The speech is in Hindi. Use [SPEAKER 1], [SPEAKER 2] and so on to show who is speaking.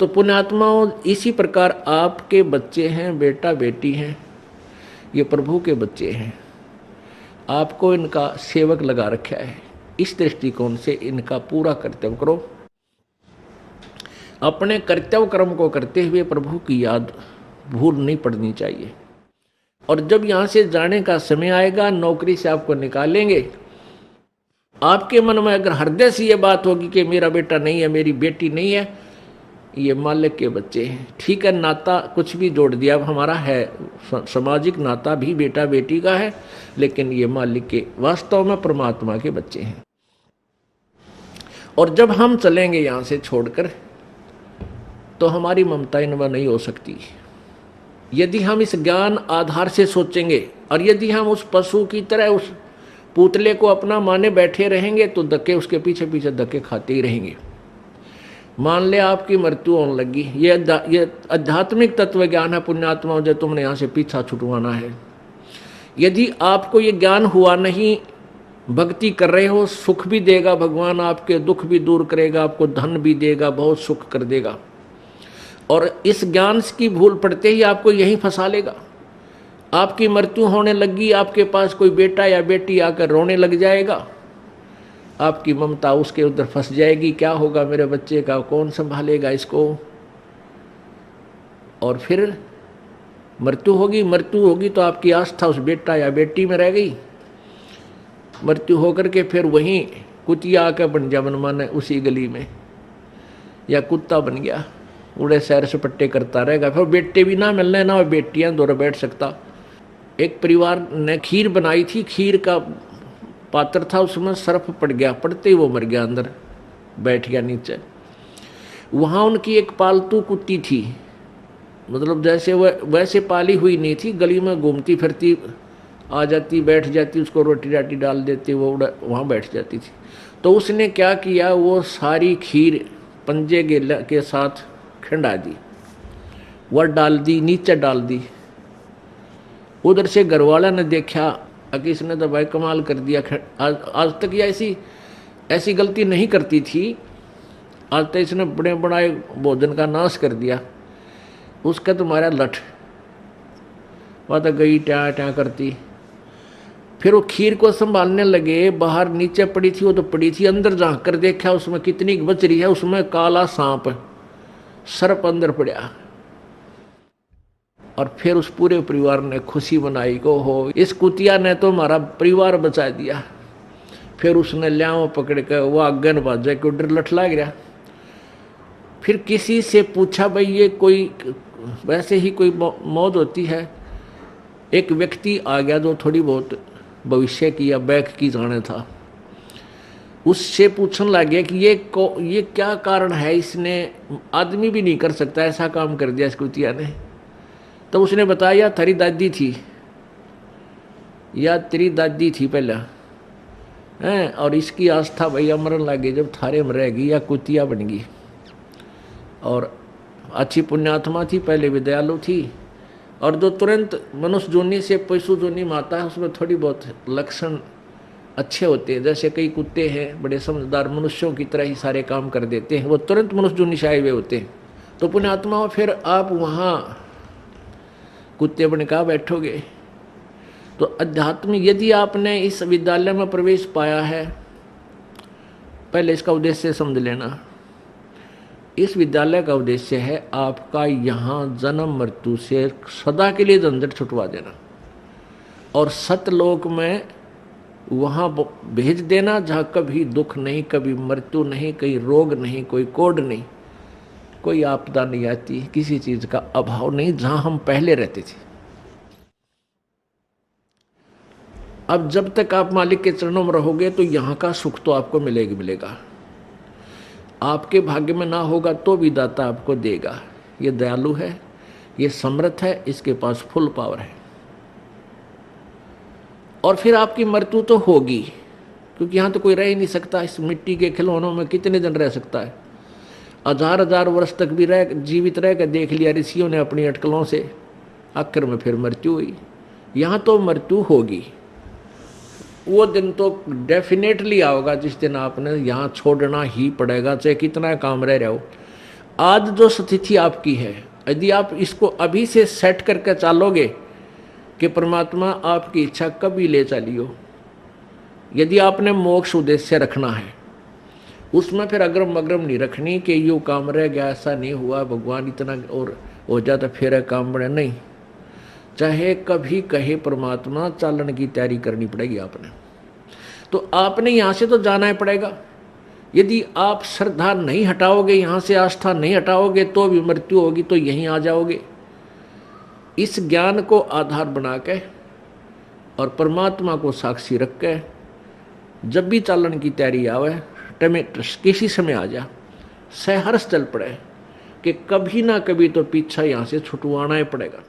[SPEAKER 1] तो पुण्यात्माओं, इसी प्रकार आपके बच्चे हैं, बेटा बेटी हैं, ये प्रभु के बच्चे हैं, आपको इनका सेवक लगा रखा है। इस दृष्टिकोण से इनका पूरा कर्तव्य करो। अपने कर्तव्य कर्म को करते हुए प्रभु की याद भूल नहीं पड़नी चाहिए। और जब यहां से जाने का समय आएगा, नौकरी से आपको निकालेंगे, आपके मन में अगर हृदय से ये बात होगी कि मेरा बेटा नहीं है, मेरी बेटी नहीं है, ये मालिक के बच्चे हैं, ठीक है, नाता कुछ भी जोड़ दिया अब हमारा है, सामाजिक नाता भी बेटा बेटी का है, लेकिन ये मालिक के, वास्तव में परमात्मा के बच्चे हैं। और जब हम चलेंगे यहां से छोड़कर, तो हमारी ममता इनमें नहीं हो सकती। यदि हम इस ज्ञान आधार से सोचेंगे और यदि हम उस पशु की तरह उस पुतले को अपना माने बैठे रहेंगे, तो धक्के उसके पीछे पीछे धक्के खाते ही रहेंगे। मान ले आपकी मृत्यु होने लगी, ये आध्यात्मिक तत्व ज्ञान है पुण्यात्माओं, जो तुमने यहाँ से पीछा छुटवाना है। यदि आपको ये ज्ञान हुआ नहीं, भक्ति कर रहे हो, सुख भी देगा भगवान, आपके दुख भी दूर करेगा, आपको धन भी देगा, बहुत सुख कर देगा, और इस ज्ञान की भूल पड़ते ही आपको यहीं फंसा लेगा। आपकी मृत्यु होने लगी, आपके पास कोई बेटा या बेटी आकर रोने लग जाएगा, आपकी ममता उसके उधर फंस जाएगी, क्या होगा मेरे बच्चे का, कौन संभालेगा इसको। और फिर मृत्यु होगी तो आपकी आस्था उस बेटा या बेटी में रह गई। मृत्यु होकर के फिर वहीं कुतिया आकर बन जा मनमाने उसी गली में, या कुत्ता बन गया, उड़े सैर सपट्टे करता रहेगा, फिर बेटे भी ना मिलने ना बेटियां दौड़ बैठ सकता। एक परिवार ने खीर बनाई थी, खीर का पात्र था, उसमें सर्फ पड़ गया, पड़ते ही वो मर गया, अंदर बैठ गया नीचे। वहाँ उनकी एक पालतू कुत्ती थी, मतलब जैसे वह वैसे पाली हुई नहीं थी, गली में घूमती फिरती, आ जाती बैठ जाती, उसको रोटी राटी डाल देती, वो वहाँ बैठ जाती थी। तो उसने क्या किया, वो सारी खीर पंजे के साथ खंडा दी, वह डाल दी, नीचे डाल दी। उधर से घरवाला ने देखा कि इसने तो भाई कमाल कर दिया, आज तक ये ऐसी गलती नहीं करती थी, आज तक इसने बड़े बड़ाए भोजन का नाश कर दिया। उसका तुम्हारा लठ, वह तो गई ट्या ट्या करती। फिर वो खीर को संभालने लगे, बाहर नीचे पड़ी थी, वो तो पड़ी थी, अंदर झांक कर देखा उसमें कितनी बच रही है, उसमें काला सांप सर्प अंदर पड़ा। और फिर उस पूरे परिवार ने खुशी मनाई को हो, इस कुतिया ने तो हमारा परिवार बचा दिया। फिर उसने ल्याओ पकड़ कर वो आगे न बाजा के उधर लठ लाग गया। फिर किसी से पूछा, भाई ये कोई वैसे ही कोई मौत होती है? एक व्यक्ति आ गया जो थोड़ी बहुत भविष्य की या बैक की जाने था, उससे पूछने लग गया कि ये क्या कारण है, इसने आदमी भी नहीं कर सकता ऐसा काम कर दिया इस कुतिया ने। तो उसने बताया तेरी दादी थी, या तेरी दादी थी पहले हैं, और इसकी आस्था भैया मरन लगी जब थारे में रहेगी, या कुतिया बन गई। और अच्छी पुण्यात्मा थी, पहले भी दयालु थी, और जो तुरंत मनुष्य जोनी से पशु जोनी माता है, उसमें थोड़ी बहुत लक्षण अच्छे होते हैं। जैसे कई कुत्ते हैं बड़े समझदार, मनुष्यों की तरह ही सारे काम कर देते हैं, वो तुरंत मनुष्य जोनी से आए हुए होते हैं। तो पुण्यात्मा, फिर आप वहाँ कुत्ते बन का बैठोगे। तो अध्यात्म, यदि आपने इस विद्यालय में प्रवेश पाया है, पहले इसका उद्देश्य समझ लेना। इस विद्यालय का उद्देश्य है आपका यहाँ जन्म मृत्यु से सदा के लिए झंझट छुटवा देना, और सतलोक में वहाँ भेज देना जहाँ कभी दुख नहीं, कभी मृत्यु नहीं, कोई रोग नहीं, कोई कोड नहीं, कोई आपदा नहीं आती, किसी चीज का अभाव नहीं, जहां हम पहले रहते थे। अब जब तक आप मालिक के चरणों में रहोगे तो यहाँ का सुख तो आपको मिलेगा। आपके भाग्य में ना होगा तो भी दाता आपको देगा। ये दयालु है, ये समर्थ है, इसके पास फुल पावर है। और फिर आपकी मृत्यु तो होगी, क्योंकि यहाँ तो कोई रह ही नहीं सकता। इस मिट्टी के खिलौनों में कितने दिन रह सकता है? हजार वर्ष तक भी जीवित रह कर देख लिया ऋषियों ने अपनी अटकलों से, आखिर में फिर मृत्यु हुई। यहाँ तो मृत्यु होगी, वो दिन तो डेफिनेटली आओगा जिस दिन आपने यहाँ छोड़ना ही पड़ेगा, चाहे कितना काम रह रहा हो। आज जो स्थिति आपकी है, यदि आप इसको अभी से सेट करके चालोगे कि परमात्मा आपकी इच्छा कभी ले चलियो, यदि आपने मोक्ष उद्देश्य रखना है, उसमें फिर अग्रम अग्रम नहीं रखनी कि यूँ काम रह गया, ऐसा नहीं हुआ, भगवान इतना और हो जाता फिर काम बने, नहीं। चाहे कभी कहे परमात्मा, चालन की तैयारी करनी पड़ेगी आपने। तो आपने यहाँ से तो जाना ही पड़ेगा। यदि आप श्रद्धा नहीं हटाओगे, यहाँ से आस्था नहीं हटाओगे, तो भी मृत्यु होगी, तो यहीं आ जाओगे। इस ज्ञान को आधार बना के और परमात्मा को साक्षी रख के जब भी चालन की तैयारी आवे, किसी समय आ जा, सहर्ष चल पड़े कि कभी ना कभी तो पीछा यहाँ से छुटवाना ही पड़ेगा।